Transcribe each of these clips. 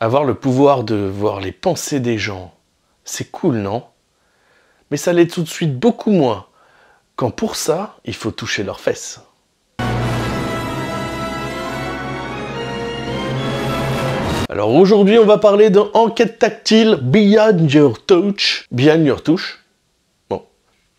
Avoir le pouvoir de voir les pensées des gens, c'est cool, non? Mais ça l'est tout de suite beaucoup moins, quand pour ça, il faut toucher leurs fesses. Alors aujourd'hui, on va parler d'enquête tactile Beyond Your Touch. Beyond Your Touch. Bon,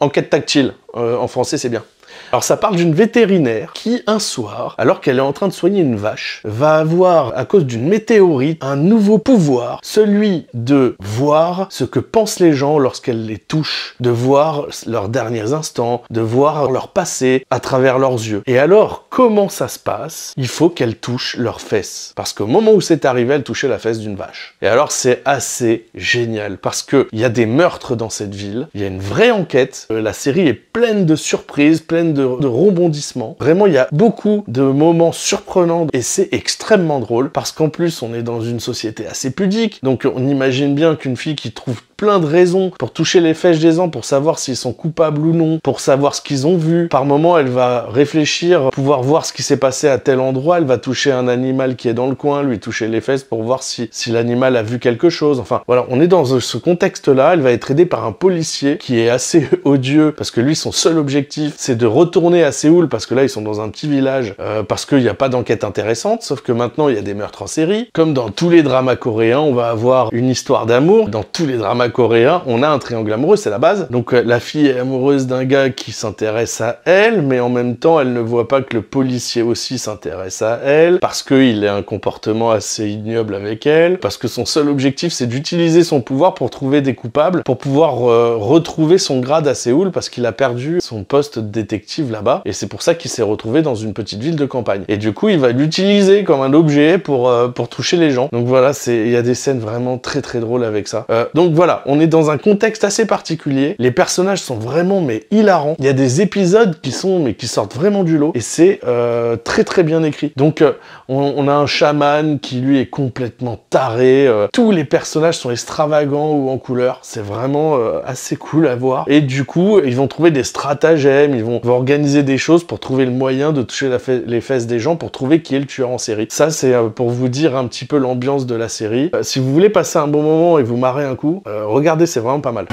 enquête tactile, en français c'est bien. Alors ça parle d'une vétérinaire qui, un soir, alors qu'elle est en train de soigner une vache, va avoir, à cause d'une météorite, un nouveau pouvoir, celui de voir ce que pensent les gens lorsqu'elle les touche, de voir leurs derniers instants, de voir leur passé à travers leurs yeux. Et alors, comment ça se passe? Il faut qu'elle touche leurs fesses. Parce qu'au moment où c'est arrivé, elle touchait la fesse d'une vache. Et alors c'est assez génial, parce qu'il y a des meurtres dans cette ville, il y a une vraie enquête, la série est pleine de surprises, pleine de rebondissements. Vraiment, il y a beaucoup de moments surprenants et c'est extrêmement drôle parce qu'en plus, on est dans une société assez pudique. Donc, on imagine bien qu'une fille qui trouve plein de raisons pour toucher les fesses des gens, pour savoir s'ils sont coupables ou non, pour savoir ce qu'ils ont vu. Par moment, elle va réfléchir, pouvoir voir ce qui s'est passé à tel endroit. Elle va toucher un animal qui est dans le coin, lui toucher les fesses pour voir si l'animal a vu quelque chose. Enfin, voilà, on est dans ce contexte-là. Elle va être aidée par un policier qui est assez odieux parce que lui, son seul objectif, c'est de retourner à Séoul parce que là, ils sont dans un petit village parce qu'il n'y a pas d'enquête intéressante. Sauf que maintenant, il y a des meurtres en série. Comme dans tous les dramas coréens, on va avoir une histoire d'amour. Dans tous les dramas coréen, on a un triangle amoureux, c'est la base. Donc la fille est amoureuse d'un gars qui s'intéresse à elle, mais en même temps, elle ne voit pas que le policier aussi s'intéresse à elle, parce qu'il a un comportement assez ignoble avec elle, parce que son seul objectif, c'est d'utiliser son pouvoir pour trouver des coupables, pour pouvoir retrouver son grade à Séoul, parce qu'il a perdu son poste de détective là-bas, et c'est pour ça qu'il s'est retrouvé dans une petite ville de campagne. Et du coup, il va l'utiliser comme un objet pour toucher les gens. Donc voilà, il y a des scènes vraiment très très drôles avec ça. Donc voilà, on est dans un contexte assez particulier. Les personnages sont vraiment mais hilarants. Il y a des épisodes qui sortent vraiment du lot et c'est très très bien écrit. Donc on a un chaman qui lui est complètement taré. Tous les personnages sont extravagants ou en couleur. C'est vraiment assez cool à voir. Et du coup, ils vont trouver des stratagèmes, ils vont organiser des choses pour trouver le moyen de toucher les fesses des gens pour trouver qui est le tueur en série. Ça, c'est pour vous dire un petit peu l'ambiance de la série. Si vous voulez passer un bon moment et vous marrer un coup, regardez, c'est vraiment pas mal.